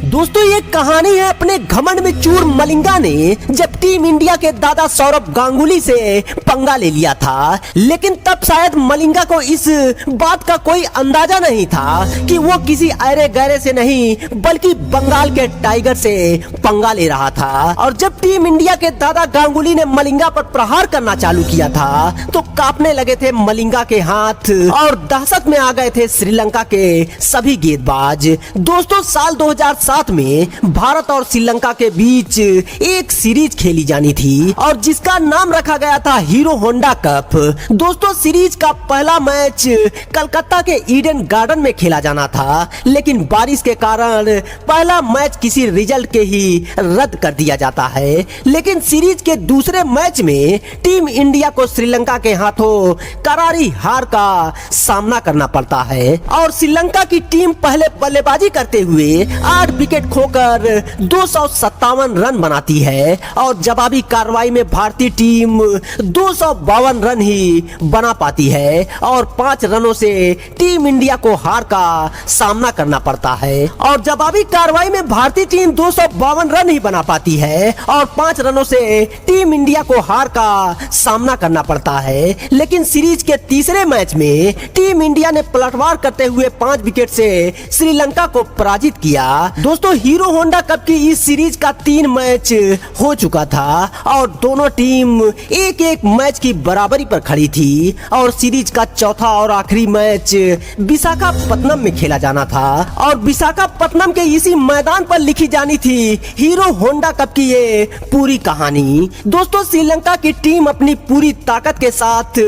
दोस्तों ये कहानी है अपने घमंड में चूर मलिंगा ने जब टीम इंडिया के दादा सौरव गांगुली से पंगा ले लिया था। लेकिन तब शायद मलिंगा को इस बात का कोई अंदाजा नहीं था कि वो किसी अरे गहरे से नहीं बल्कि बंगाल के टाइगर से पंगा ले रहा था। और जब टीम इंडिया के दादा गांगुली ने मलिंगा पर प्रहार करना चालू किया था तो कांपने लगे थे मलिंगा के हाथ और दहशत में आ गए थे श्रीलंका के सभी गेंदबाज। दोस्तों साल 2007 में भारत और श्रीलंका के बीच एक सीरीज खेली जानी थी और जिसका नाम रखा गया था हीरो होंडा कप। दोस्तों सीरीज का पहला मैच कलकत्ता के ईडन गार्डन में खेला जाना था, लेकिन बारिश के कारण पहला मैच किसी रिजल्ट के ही रद्द कर दिया जाता है। लेकिन सीरीज के दूसरे मैच में टीम इंडिया को श्रीलंका के हाथों करारी हार का सामना करना पड़ता है और श्रीलंका की टीम पहले बल्लेबाजी करते हुए 8 विकेट खोकर 257 रन बनाती है और जवाबी कार्रवाई में भारतीय टीम 252 रन ही बना पाती है और 5 रनों से टीम इंडिया को हार का सामना करना पड़ता है। और जवाबी कार्रवाई में भारतीय टीम 252 रन ही बना पाती है और 5 रनों से टीम इंडिया को हार का सामना करना पड़ता है। लेकिन सीरीज के तीसरे मैच में टीम इंडिया ने पलटवार करते हुए 5 विकेट से श्रीलंका को पराजित किया। दोस्तों हीरो होंडा कप की इस सीरीज का 3 मैच हो चुका था और दोनों टीम एक एक मैच की बराबरी पर खड़ी थी और सीरीज का चौथा और आखिरी मैच विशाखापत्तनम में खेला जाना था और विशाखापत्तनम के इसी मैदान पर लिखी जानी थी हीरो होंडा कप की ये पूरी कहानी। दोस्तों श्रीलंका की टीम अपनी पूरी ताकत के साथ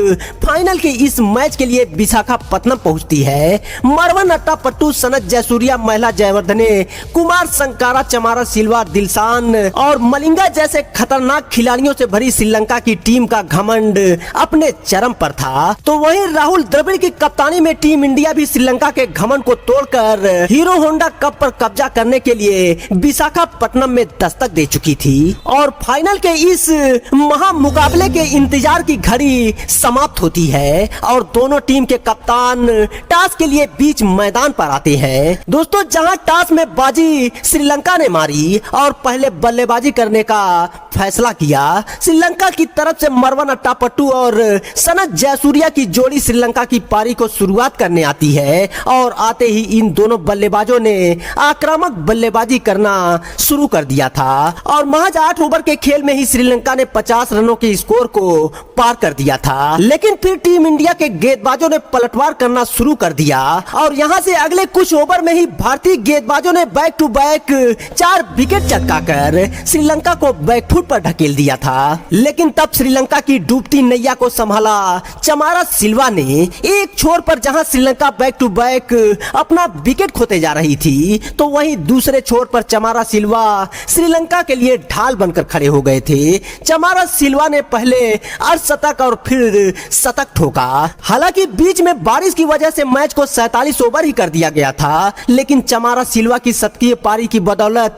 फाइनल के इस मैच के लिए विशाखापत्तनम पहुंचती है। मरवन अट्टापट्टू, सनत जयसूर्या, महिला जयवर्धने, कुमार संकारा, चमारा सिल्वा, दिलशान और मलिंगा जैसे खतरनाक खिलाड़ियों से भरी श्रीलंका की टीम का घमंड अपने चरम पर था। तो वहीं राहुल द्रविड़ की कप्तानी में टीम इंडिया भी श्रीलंका के घमंड को तोड़कर हीरो होंडा कप पर कब्जा करने के लिए विशाखापत्तनम में दस्तक दे चुकी थी और फाइनल के इस महा मुकाबले के इंतजार की घड़ी समाप्त होती है और दोनों टीम के कप्तान टॉस के लिए बीच मैदान पर आते हैं। दोस्तों जहां टॉस में बाजी श्रीलंका ने मारी और पहले बल्लेबाजी करने का फैसला किया। श्रीलंका की तरफ से मरवन अट्टापट्टू और सनत जयसूर्या की जोड़ी श्रीलंका की पारी को शुरुआत करने आती है और आते ही इन दोनों बल्लेबाजों ने आक्रामक बल्लेबाजी करना शुरू कर दिया था और महज 8 ओवर के खेल में ही श्रीलंका ने 50 रनों के स्कोर को पार कर दिया था। लेकिन फिर टीम इंडिया के गेंदबाजों ने पलटवार करना शुरू कर दिया और यहां से अगले कुछ ओवर में ही भारतीय गेंदबाजों ने बैक टू बैक 4 विकेट चटकाकर श्रीलंका को बैकफुट पर ढकेल दिया था। लेकिन तब श्रीलंका की डूबती नैया को संभाला चमारा सिल्वा ने एक छोर पर जहां श्रीलंका बैक टू बैक अपना विकेट खोते जा रही थी तो वहीं दूसरे छोर पर चमारा सिल्वा श्रीलंका के लिए ढाल बनकर खड़े हो गए थे। चमारा सिल्वा ने पहले अर्धशतक और फिर शतक ठोका। हालांकि बीच में बारिश की वजह से मैच को 47 ओवर ही कर दिया गया था, लेकिन चमारा सिल्वा की शतकीय पारी की बदौलत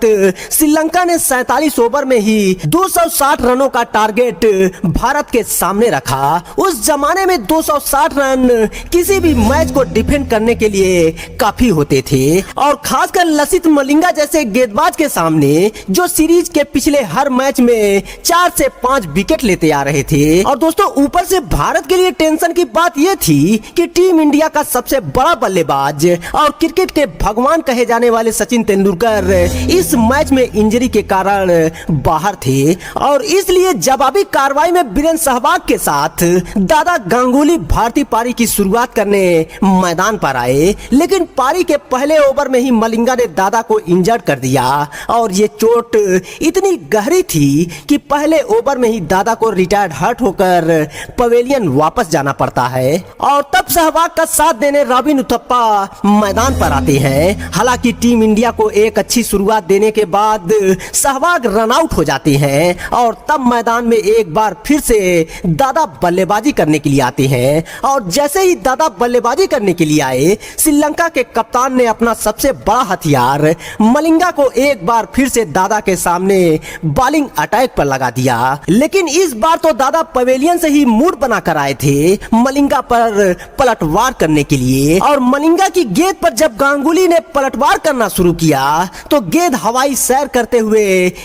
श्रीलंका ने 47 ओवर में ही 260 रनों का टारगेट भारत के सामने रखा। उस जमाने में 260 रन किसी भी मैच को डिफेंड करने के लिए काफी होते थे और खासकर लसित मलिंगा जैसे गेंदबाज के सामने जो सीरीज के पिछले हर मैच में 4 से 5 विकेट लेते आ रहे थे। और दोस्तों ऊपर से भारत के लिए टेंशन की बात यह थी कि टीम इंडिया का सबसे बड़ा बल्लेबाज और क्रिकेट के भगवान कहे जाने वाले सचिन तेंदुलकर इस मैच में इंजरी के कारण बाहर थे और इसलिए जवाबी कार्रवाई में वीरेंद्र सहवाग के साथ दादा गांगुली भारतीय पारी की शुरुआत करने मैदान पर आए। लेकिन पारी के पहले ओवर में ही मलिंगा ने दादा को इंजर्ड कर दिया और ये चोट इतनी गहरी थी कि पहले ओवर में ही दादा को रिटायर्ड हर्ट होकर पवेलियन वापस जाना पड़ता है और तब सहवाग का साथ देने रॉबिन उथप्पा मैदान पर आते हैं। हालांकि टीम इंडिया को एक अच्छी शुरुआत देने के बाद सहवाग रन आउट हो जाते हैं और तब मैदान में एक बार फिर से दादा बल्लेबाजी करने के लिए आते हैं और जैसे ही दादा बल्लेबाजी करने के लिए आए श्रीलंका के कप्तान ने अपना सबसे बड़ा हथियार मलिंगा को एक बार फिर से दादा के सामने बॉलिंग अटैक पर लगा दिया। लेकिन इस बार तो दादा पवेलियन से ही मूड बनाकर आए थे मलिंगा पर पलटवार करने के लिए और मलिंगा की गेंद पर जब गांगुली ने पलटवार करना शुरू किया किया तो गेंद हवाई सैर करते हुए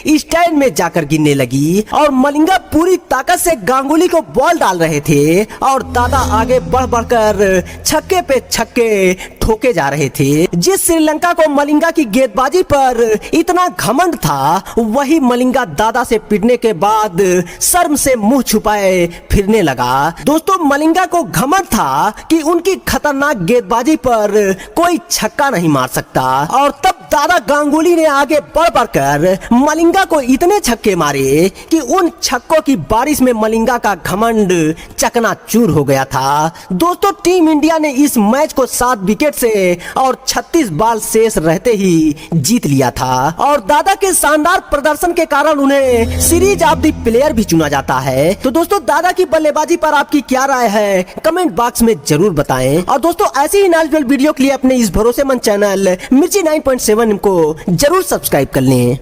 स्टैंड में जाकर गिरने लगी और मलिंगा पूरी ताकत से गांगुली को बॉल डाल रहे थे और दादा आगे बढ़ बढ़कर छक्के पे छक्के ठोके जा रहे थे। जिस श्रीलंका को मलिंगा की गेंदबाजी पर इतना घमंड था, वही मलिंगा दादा से पिटने के बाद शर्म से मुंह छुपाए फिरने लगा। दोस्तों, मलिंगा को घमंड था कि उनकी खतरनाक गेंदबाजी पर कोई छक्का नहीं मार सकता और तब दादा गांगुली ने आगे बढ़ बढ़कर मलिंगा को इतने छक्के मारे कि उन छक्कों की बारिश में मलिंगा का घमंड चकनाचूर हो गया था। दोस्तों, टीम इंडिया ने इस मैच को 7 विकेट से और 36 बॉल शेष रहते ही जीत लिया था और दादा के शानदार प्रदर्शन के कारण उन्हें सीरीज ऑफ द प्लेयर भी चुना जाता है। तो दोस्तों, दादा की बल्लेबाजी पर आपकी क्या राय है, कमेंट बॉक्स में जरूर बताएं। और दोस्तों, ऐसी ही नॉलेजेबल वीडियो के लिए अपने इस भरोसेमंद चैनल मिर्ची 9.7 को जरूर सब्सक्राइब कर लें।